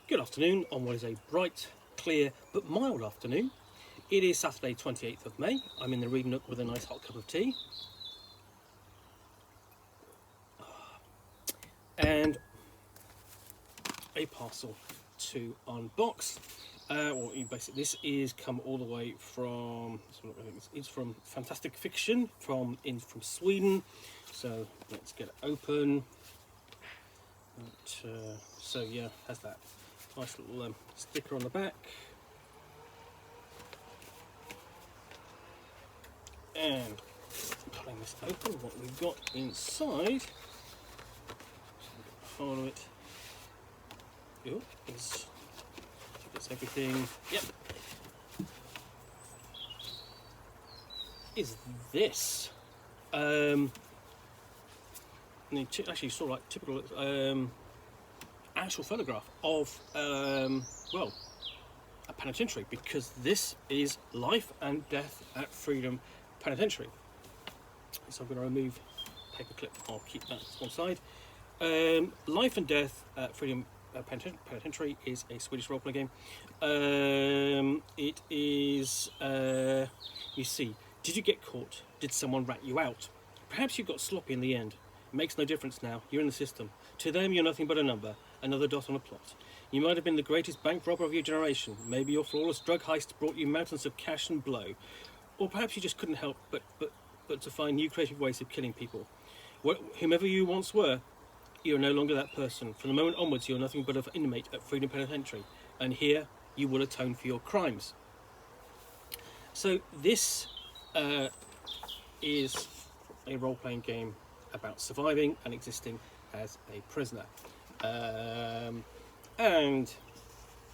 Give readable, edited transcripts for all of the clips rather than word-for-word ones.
Good afternoon on what is a bright, clear but mild afternoon. It is Saturday 28th of May. I'm in the Reading Nook with a nice hot cup of tea. And a parcel to unbox. Basically, this is come all the way from, it's from FantastiskFiktion from Sweden. So let's get it open. So yeah, has that nice little sticker on the back. And pulling this open, what we've got inside, part of it, is everything. Yep, is this? Actually, sort of like typical actual photograph of well, a penitentiary, because this is life and death at Freedom Penitentiary. So I'm going to remove paperclip. I'll keep that to one side. Life and Death at Freedom Penitentiary is a Swedish role-playing game. It is, you see, did you get caught? Did someone rat you out? Perhaps you got sloppy in the end. It makes no difference now. You're in the system. To them, you're nothing but a number, another dot on a plot. You might have been the greatest bank robber of your generation. Maybe your flawless drug heist brought you mountains of cash and blow. Or perhaps you just couldn't help but to find new creative ways of killing people. Whomever you once were, you're no longer that person. From the moment onwards, you're nothing but an inmate at Freedom Penitentiary, and here you will atone for your crimes. So this is a role-playing game about surviving and existing as a prisoner. And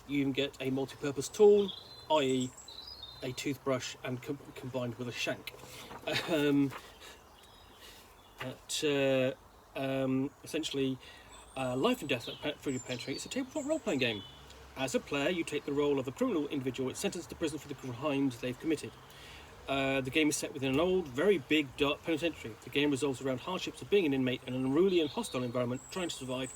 you can get a multi-purpose tool, i.e. a toothbrush and combined with a shank. Essentially, Life and Death at Freedom Penitentiary is a tabletop role-playing game. As a player, you take the role of a criminal individual sentenced to prison for the crimes they've committed. The game is set within an old, very big, dark penitentiary. The game revolves around hardships of being an inmate in an unruly and hostile environment, trying to survive,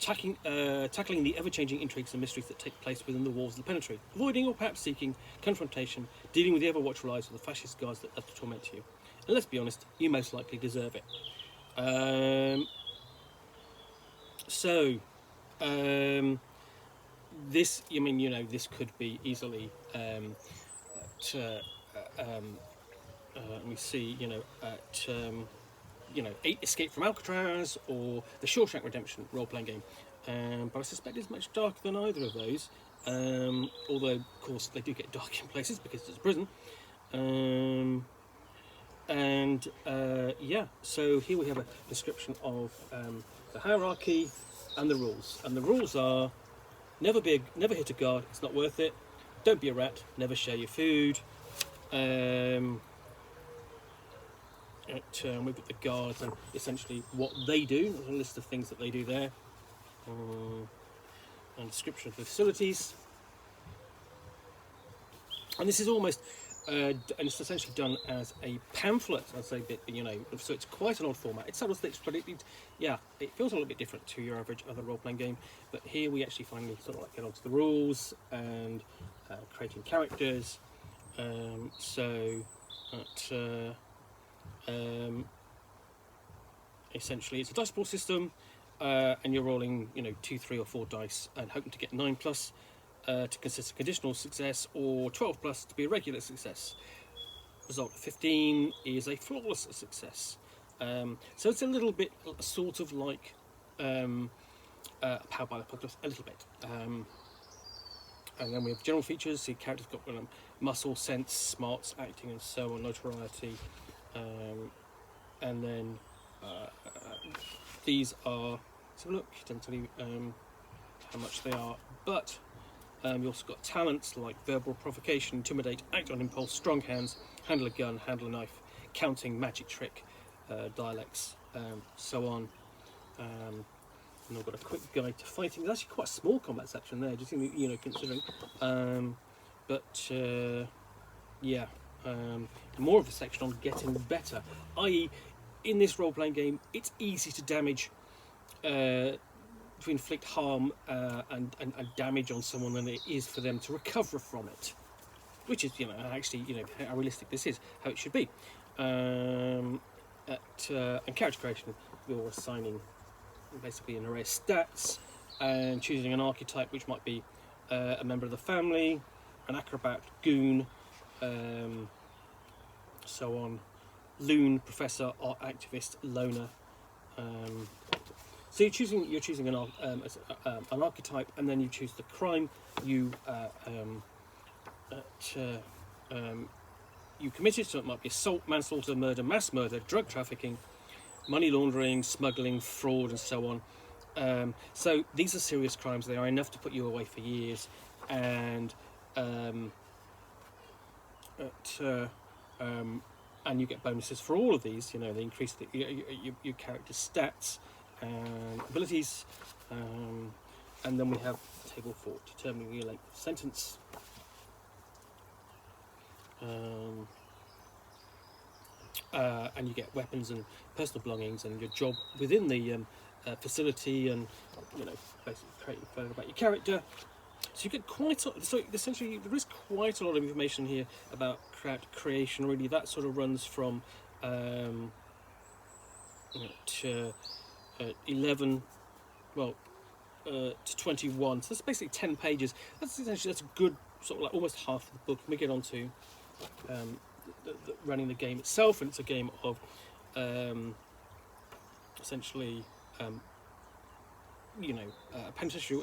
tackling the ever-changing intrigues and mysteries that take place within the walls of the penitentiary, avoiding or perhaps seeking confrontation, dealing with the ever-watchful eyes of the fascist guards that love to torment you. And let's be honest, you most likely deserve it. This, this could be easily, we see, Escape from Alcatraz or the Shawshank Redemption role-playing game. But I suspect it's much darker than either of those. Although, of course, they do get dark in places because it's a prison. So here we have a description of the hierarchy and the rules. And the rules are: never hit a guard; it's not worth it. Don't be a rat. Never share your food. We've got the guards and essentially what they do. There's a list of things that they do there. And description of the facilities. And this is almost, and it's essentially done as a pamphlet, I'd say, so it's quite an odd format. It's subtle sticks, but it feels a little bit different to your average other role-playing game. But here we actually finally sort of like get onto the rules and creating characters. Essentially, it's a dice ball system, and you're rolling, 2, 3, or 4 dice, and hoping to get 9+ to consist of conditional success, or 12+ to be a regular success. Result of 15 is a flawless success. So it's a little bit sort of like Powered by the Apocalypse, a little bit. And then we have general features. The character's got muscle, sense, smarts, acting, and so on, notoriety. And then these are, let's have a look, it doesn't tell you how much they are, but you also got talents like verbal provocation, intimidate, act on impulse, strong hands, handle a gun, handle a knife, counting, magic trick, dialects, so on. And I've got a quick guide to fighting. There's actually quite a small combat section there, just considering. More of a section on getting better, i.e., in this role-playing game, it's easy to damage to inflict harm and damage on someone than it is for them to recover from it, which is, you know, actually, you know, how realistic this is, how it should be. And character creation, you're assigning basically an array of stats and choosing an archetype, which might be a member of the family, an acrobat, goon, so on, loon, professor, art activist, loner. So you're choosing an archetype, and then you choose the crime you you committed. So it might be assault, manslaughter, murder, mass murder, drug trafficking, money laundering, smuggling, fraud, and so on. So these are serious crimes. They are enough to put you away for years, and you get bonuses for all of these. You know, they increase your character's stats and abilities, and then we have a table for determining your length of sentence. And you get weapons and personal belongings and your job within the facility, and, you know, basically creating further about your character. So you get so essentially there is quite a lot of information here about character creation. Really, that sort of runs from 11, to 21. So that's basically 10 pages. That's a good sort of like almost half of the book. We get on to running the game itself, and it's a game of essentially a penitentiary,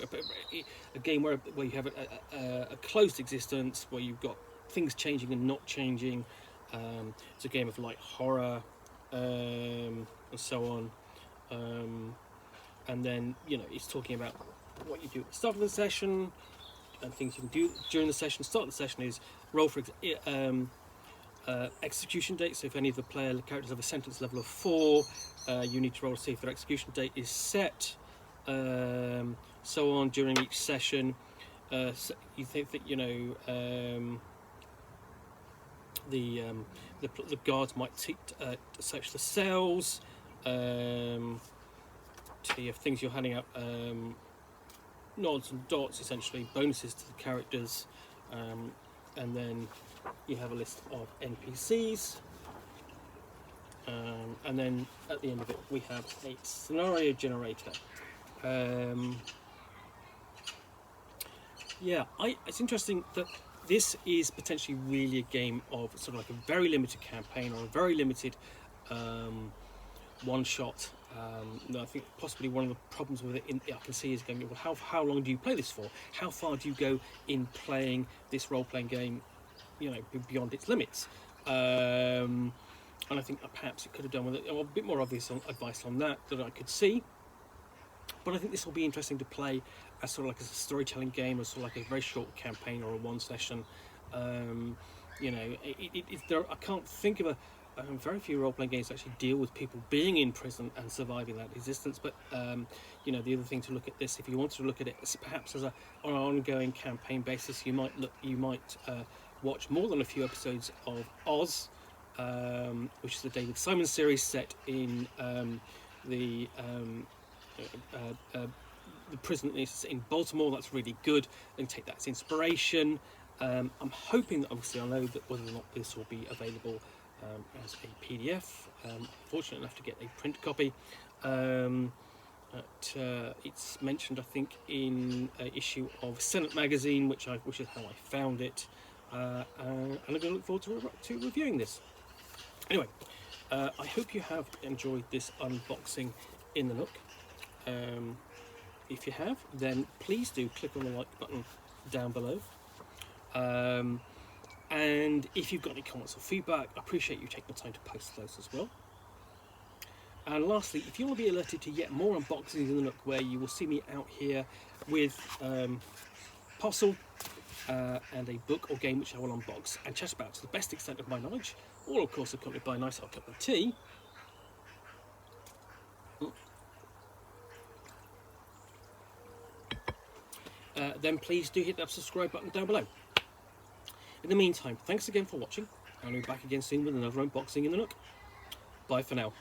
a game where you have a closed existence, where you've got things changing and not changing. It's a game of light horror, and so on. And then, you know, it's talking about what you do at the start of the session and things you can do during the session. Start of the session is roll for execution date. So if any of the characters have a sentence level of 4, you need to roll to see if their execution date is set. So on during each session. So you think that, you know, the guards might search the cells. So you have things you're handing out, nods and dots, essentially bonuses to the characters, and then you have a list of NPCs, and then at the end of it we have a scenario generator. It's interesting that this is potentially really a game of sort of like a very limited campaign, or a very limited one shot. I think possibly one of the problems with it I can see is going, well, how long do you play this for? How far do you go in playing this role-playing game, you know, beyond its limits? And I think perhaps it could have done with a bit more obvious advice on that I could see. But I think this will be interesting to play as sort of like as a storytelling game, or sort of like a very short campaign, or a one session. You know, I can't think of very few role-playing games that actually deal with people being in prison and surviving that existence. But you know, the other thing to look at this, if you want to look at it as perhaps as on an ongoing campaign basis, you might watch more than a few episodes of Oz, which is the David Simon series set in the prison in Baltimore. That's really good, and take that as inspiration. I'm hoping that, obviously, I know that whether or not this will be available as a PDF. Fortunate enough to get a print copy. It's mentioned, I think, in an issue of Senate magazine, which is how I found it, and I'm going to look forward to reviewing this. Anyway, I hope you have enjoyed this unboxing in the Nook. If you have, then please do click on the like button down below. And if you've got any comments or feedback, I appreciate you taking the time to post those as well. And lastly, if you want to be alerted to yet more unboxings in the Nook, where you will see me out here with parcel and a book or game which I will unbox and chat about to the best extent of my knowledge, all of course accompanied by a nice hot cup of tea, then please do hit that subscribe button down below. In the meantime, thanks again for watching, and I'll be back again soon with another unboxing in the Nook. Bye for now.